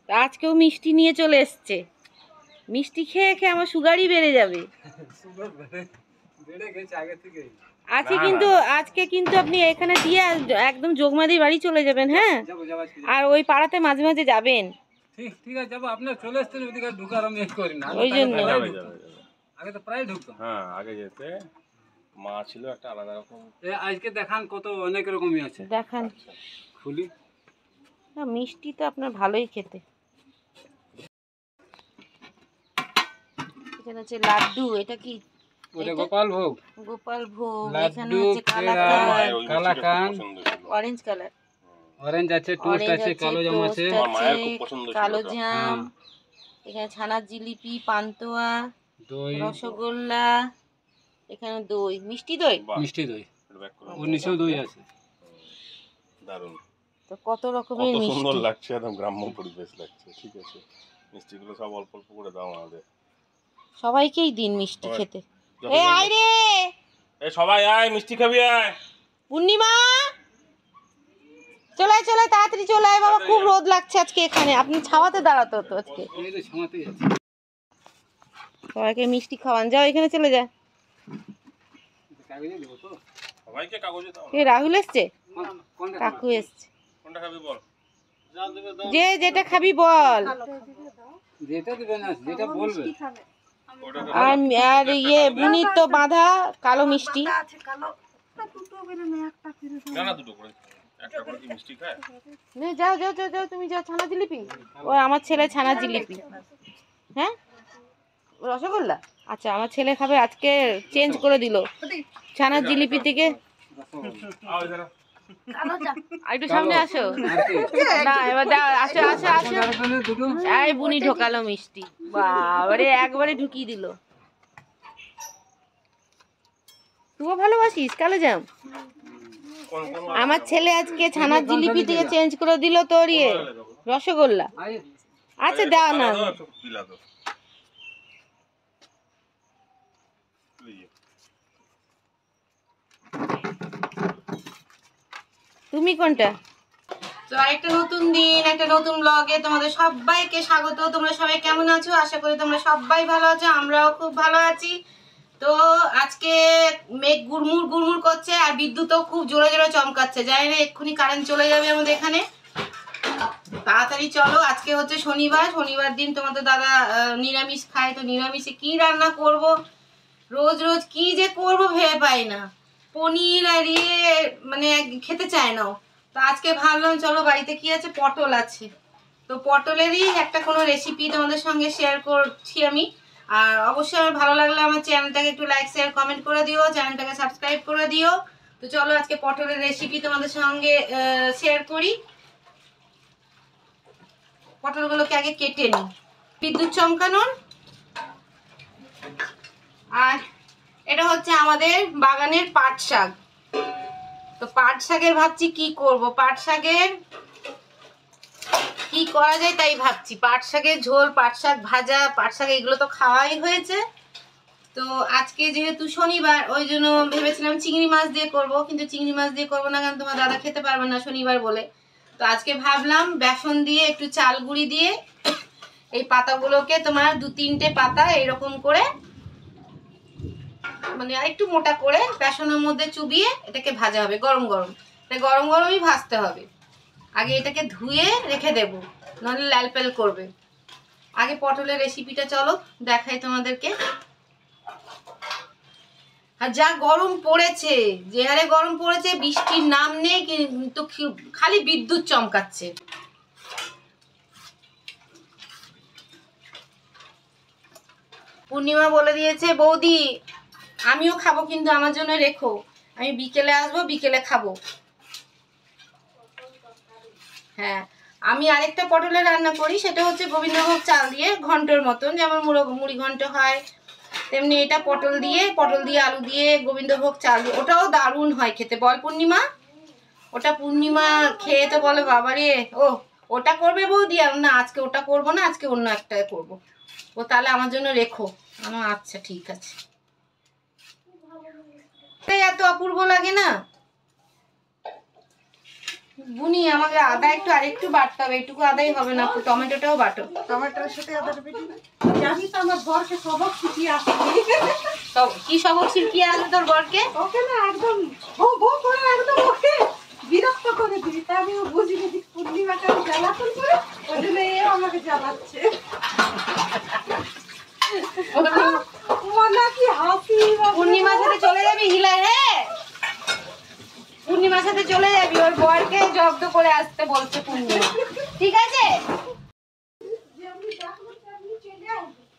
আজকেও মিষ্টি নিয়ে চলে এসছে। মিষ্টি খেয়ে খেয়ে আমার সুগারই বেড়ে যাবে। আজকে কিন্তু আপনি এখানে দিয়ে একদম যোগমাদি বাড়ি চলে যাবেন। হ্যাঁ, আর ওই পাড়াতে মাঝে মাঝে যাবেন। ঠিক আছে, যাবো। আপনি চলে আসছেন, ওইদিকে ঢুকার আমি করি না, ওই জন্য আগে তো প্রায় ঢুকতাম। হ্যাঁ, আগে যেতে মা ছিল একটা আলাদা রকম। আজকে দেখান কত অনেক রকমই আছে, দেখান খুলি। মিষ্টি তো আপনার ভালোই খেতে। এখানে আছে লাড্ডু। এটা কি? ওটা গোপাল ভোগ। গোপাল ভোগ। এখানে লাড্ডু, আছে কালাকান, অরেঞ্জ কালার, অরেঞ্জ আছে, টোস্ট আছে, কালো জাম আছে, কালো জাম। এখানে ছানার জিলিপি, পান্তুয়া, দই, রসগোল্লা, এখানে দই, মিষ্টি দই, মিষ্টি দই, ওর নিচেও দই আছে। দারুণ। তো কত রকমের মিষ্টি, সুন্দর লাগছে, একদম গ্রাম্য পরিবেশ লাগছে। ঠিক আছে, মিষ্টিগুলো সব অল্প অল্প করে দাও আমাদের সবাইকেই দিন মিষ্টি খেতে। এই আয় রে, এই সবাই আয়, মিষ্টি খাবি আয়। পূর্ণিমা চলে তাড়াতাড়ি চলে আয় বাবা, খুব রোদ লাগছে আজকে এখানে। আপনি ছাওয়াতে দাঁড়াতে হতো আজকে। সবাইকে মিষ্টি খাওয়ান। যাও, এখানে চলে যা। সবাইকে কাগজে দাও। এ রাহুল এসছে, কাকু এসছে। কোনটা খাবি বল? যে যেটা খাবি বল। যেটা দিবে না, যেটা বলবে। আর বুনির তো বাঁধা কালো মিষ্টি। না না, দুটো করে, একটা করে কি মিষ্টি খায়? যাও তুমি যাও। ছানা জিলিপি, ও আমার ছেলে ছানা জিলিপি। হ্যাঁ, রসগোল্লা। আচ্ছা, আমার ছেলে খাবে, আজকে চেঞ্জ করে দিল ছানা জিলিপি থেকে। একটু সামনে আসো না, এবার আসো। এই বুনি ঢোকালো মিষ্টি, বাবারে একবারে ঢুকিয়ে দিল। তুইও ভালোবাসিস কালো জাম? আমার ছেলে আজকে ছানার জিলিপি থেকে চেঞ্জ করে দিল তোর রসগোল্লা। আচ্ছা দাও না, তুমি কোনটা? তো একটা নতুন দিন, একটা নতুন ব্লগে তোমাদের সবাইকে স্বাগত। তোমরা সবাই কেমন আছো? আশা করি তোমরা সবাই ভালো আছো, আমরাও খুব ভালো আছি। তো আজকে মেঘ গুড়মুড় করছে, আর বিদ্যুৎও খুব জোরে জোরে চমকাচ্ছে। জানি না এক্ষুনি কারেন্ট চলে যাবে আমাদের এখানে। তাড়াতাড়ি চলো, আজকে হচ্ছে শনিবার দিন তোমাদের দাদা নিরামিষ খায়। তো নিরামিষে কি রান্না করব, রোজ কি যে করব ভেবে পাই না। পনির আর মানে খেতে চায় না। তো আজকে ভাবলাম চলো, বাড়িতে কি আছে, পটল আছে, তো পটলেরই একটা কোনো রেসিপি তোমাদের সঙ্গে শেয়ার করছি আমি। আর অবশ্যই আমার ভালো লাগলে আমার চ্যানেলটাকে একটু লাইক শেয়ার কমেন্ট করে দিও, চ্যানেলটাকে সাবস্ক্রাইব করে দিও। তো চলো আজকে পটলের রেসিপি তোমাদের সঙ্গে শেয়ার করি। পটলগুলোকে আগে কেটে নিই, বিদ্যুৎ চমকানোর। আর এটা হচ্ছে আমাদের বাগানের পাট শাক। তো পাট শাকের ভাবছি কি করব, পাট শাকের কি করা যায় তাই ভাবছি। পাট শাকের ঝোল, পাট শাক ভাজা, পাট শাক এগুলো তো খাওয়াই হয়েছে। তো আজকে যেহেতু শনিবার, ওই জন্য ভেবেছিলাম চিংড়ি মাছ দিয়ে করব, কিন্তু চিংড়ি মাছ দিয়ে করবো না, কারণ তোমার দাদা খেতে পারবে না শনিবার বলে। তো আজকে ভাবলাম বেসন দিয়ে, একটু চাল গুঁড়ি দিয়ে এই পাতাগুলোকে, তোমার 2-3টে পাতা এরকম করে, মানে আরেকটু মোটা করে বেসনের মধ্যে চুবিয়ে এটাকে ভাজা হবে গরম গরমই ভাজতে হবে। আগে এটাকে ধুয়ে রেখে দেব, নাহলে লাল পেল করবে। আগে পটলের রেসিপিটা চলো দেখাই তোমাদেরকে। আর যা গরম পড়েছে, যে হারে গরম পড়েছে, বৃষ্টির নাম নেই, কিন্তু খালি বিদ্যুৎ চমকাচ্ছে। পূর্ণিমা বলে দিয়েছে, বৌদি আমিও খাবো, কিন্তু আমার জন্য রেখো, আমি বিকেলে আসবো, বিকেলে খাবো। হ্যাঁ, আমি আরেকটা পটলের রান্না করি, সেটা হচ্ছে গোবিন্দভোগ চাল দিয়ে ঘন্টর মতন, যেমন মুড়ি ঘন্ট হয়, তেমনি এটা পটল দিয়ে আলু দিয়ে গোবিন্দভোগ চাল দিয়ে, ওটাও দারুণ হয় খেতে। বল পূর্ণিমা, ওটা পূর্ণিমা খেয়ে তো বলে বাবারে, ও ওটা করবে বৌদি? না, আজকে ওটা করবো না, আজকে অন্য একটা করবো। ও তাহলে আমার জন্য রেখো। আচ্ছা ঠিক আছে। এত অপূর্ব লাগে না, বুনি আমাকে আদা একটু আরেকটু বাটতে হবে, একটু আদাই হবে না, টমেটোটাও বাটো। টমেটোর সাথে আদাটা বেটে জানি তো আমার বরকে সবক শিখিয়ে আসি। কি সবক শিখিয়ে আসবে তোর বরকে? ওকে না একদম ভো করে একদম ওকে বিরক্ত করে দিই। তা আমি বুঝি যে পূর্ণিমাকে আমি জ্বালাতন করে ওই জন্য এও আমাকে জ্বালাচ্ছে। মনে কি হাসি। পূর্ণিমার সাথে চলে যাবি হিলায় রে, পূর্ণিমার সাথে চলে যাবি, ওর বরকে জব্দ করে আসতে বলছে পূর্ণিমা, ঠিক আছে?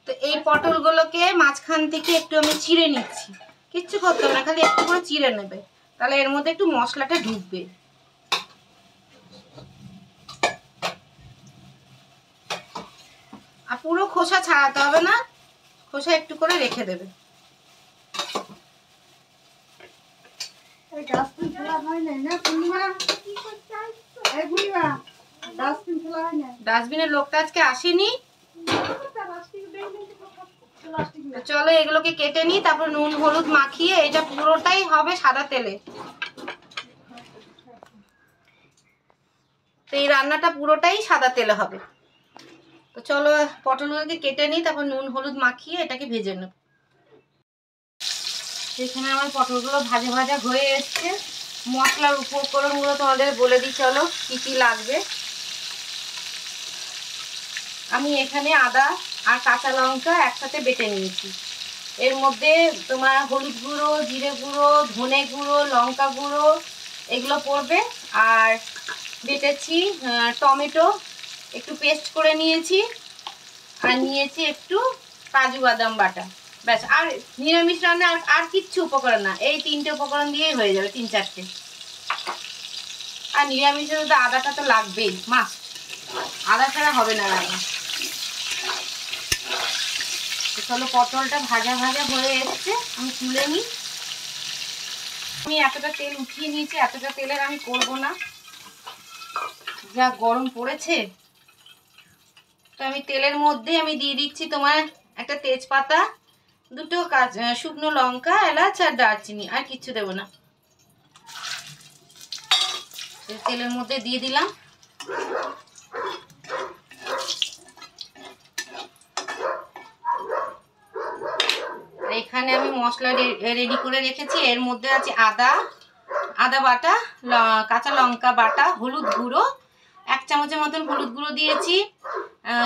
তো এই পটলগুলোকে মাঝখান থেকে একটু আমি চিড়ে নিচ্ছি, কিচ্ছু করতে হবে না, খালি একটু করে চিড়ে নেবে, তাহলে এর মধ্যে একটু মশলাটা ঢুকবে। আর পুরো খোসা ছাড়াতে হবে না, খোসা একটু করে রেখে দেবে। ডাস্টবিন ফেলা হয় নাই না পূর্ণিমা? এই পূর্ণিমা ডাস্টবিন ফেলা হয় না? ডাস্টবিনের লোকটা আজকে আসেনি। তো চলো এগুলোকে কেটে নিই, তারপর নুন হলুদ মাখিয়ে, এটা পুরোটাই হবে সাদা তেলে। তো এই রান্নাটা পুরোটাই সাদা তেলে হবে। তো চলো পটলগুলোকে কেটে নিই, তারপর নুন হলুদ মাখিয়ে এটাকে ভেজে নেব। এখানে আমার পটলগুলো ভাজা ভাজা হয়ে এসছে। মশলার উপকরণগুলো তোমাদের বলে দিই, চলো কি কি লাগবে। আমি এখানে আদা আর কাঁচা লঙ্কা একসাথে বেটে নিয়েছি। এর মধ্যে তোমার হলুদ গুঁড়ো, জিরে গুঁড়ো, ধনে গুঁড়ো, লঙ্কা গুঁড়ো এগুলো পড়বে। আর বেটেছি টমেটো একটু পেস্ট করে নিয়েছি, আর নিয়েছি একটু কাজু বাদাম বাটা, ব্যাস। আর নিরামিষ রান্না আর কিচ্ছু উপকরণ না, এই তিনটে উপকরণ দিয়েই হয়ে যাবে, 3-4টে। আর নিরামিষে তো আদাটা তো লাগবেই, মাস্ট, আদা ছাড়া হবে না রান্না। চলো পটলটা ভাজা ভাজা হয়ে এসছে, আমি তুলে নিই। আমি এতটা তেল উঠিয়ে নিয়েছি, এতটা তেলের আমি করব না, যা গরম পড়েছে। তো আমি তেলের মধ্যে আমি দিয়ে দিচ্ছি তোমার একটা তেজপাতা, দুটো শুকনো লঙ্কা, এলাচ আর দারচিনি, আর কিচ্ছু দেবো না। তেলের মধ্যে দিয়ে দিলাম। এখানে আমি মশলা রেডি করে রেখেছি, এর মধ্যে আছে আদা বাটা, কাঁচা লঙ্কা বাটা, হলুদ গুঁড়ো 1 চামচের মতন হলুদ গুঁড়ো দিয়েছি,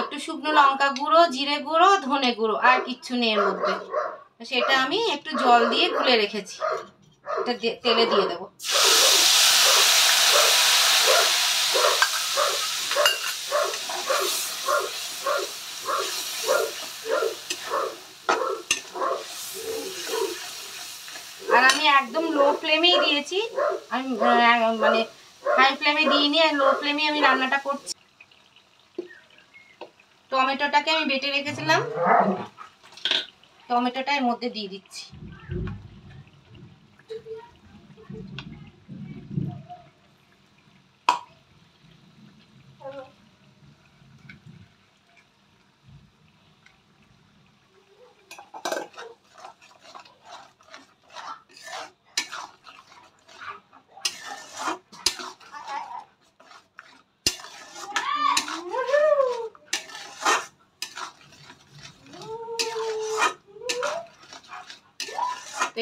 একটু শুকনো লঙ্কা গুঁড়ো, জিরে গুঁড়ো, ধনে গুঁড়ো, আর কিচ্ছু নেই এর মধ্যে। সেটা আমি একটু জল দিয়ে গুলে রেখেছি, এটা তেলে দিয়ে দেবো। আর আমি একদম লো ফ্লেমেই দিয়েছি, আমি মানে হাই ফ্লেমে দিইনি, আর লো ফ্লেমে আমি রান্নাটা করছি। টমেটোটাকে আমি বেটে রেখেছিলাম, টমেটোটা এর মধ্যে দিয়ে দিচ্ছি।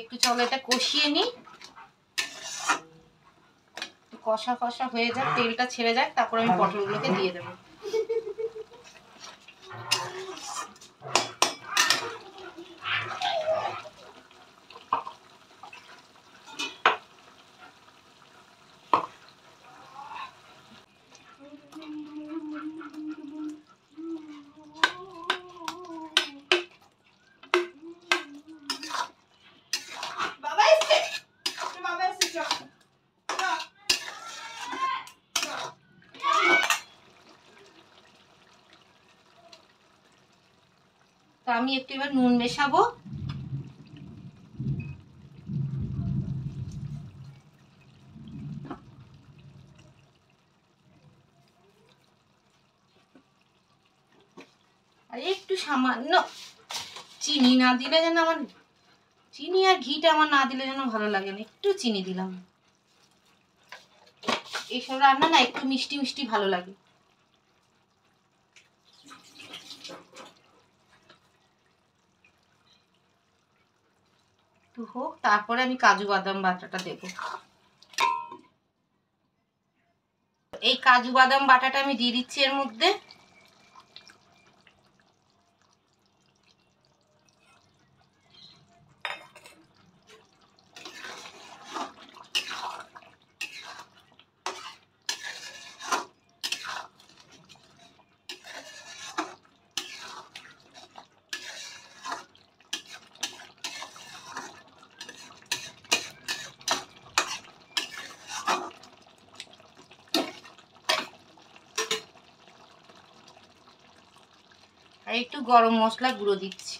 একটু চলো এটা কষিয়ে নিই, কষা কষা হয়ে যাক, তেলটা ছেড়ে যাক, তারপর আমি পটলগুলোকে দিয়ে দেবো। তো আমি একটু এবার নুন মেশাবো। আর একটু সামান্য চিনি না দিলে যেন আমার, চিনি আর ঘিটা আমার না দিলে যেন ভালো লাগে না, একটু চিনি দিলাম। এইসব রান্না না একটু মিষ্টি মিষ্টি ভালো লাগে। তো হোক, তারপরে আমি কাজু বাদাম বাটাটা দেব। এই কাজু বাদাম বাটাটা আমি দিয়ে দিচ্ছি এর মধ্যে। আর একটু গরম মশলা গুঁড়ো দিচ্ছি।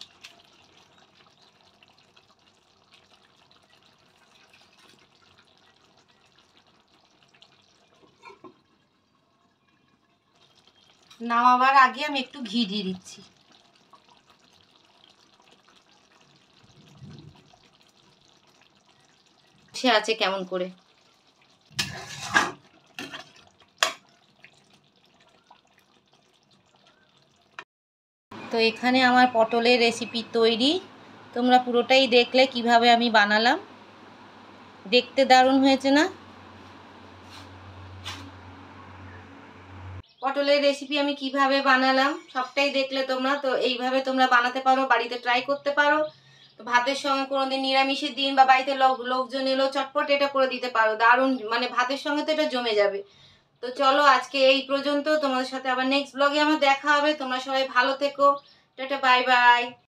নামাবার আগে আমি একটু ঘি দিয়ে দিচ্ছি। সে আছে কেমন করে। তো এখানে আমার পটলের রেসিপি তৈরি। তোমরা পুরোটাই দেখলে কিভাবে আমি বানালাম। দেখতে দারুণ হয়েছে না? পটলের রেসিপি আমি কিভাবে বানালাম সবটাই দেখলে তোমরা। তো এইভাবে তোমরা বানাতে পারো, বাড়িতে ট্রাই করতে পারো। তো ভাতের সঙ্গে কোনোদিন নিরামিষের দিন বা বাড়িতে লোকজন এলো চটপট এটা করে দিতে পারো, দারুণ মানে ভাতের সঙ্গে তো এটা জমে যাবে। তো চলো আজকে এই পর্যন্ত, তোমাদের সাথে আবার নেক্সট ব্লগে আমার দেখা হবে। তোমরা সবাই ভালো থেকো। Tata, bye bye.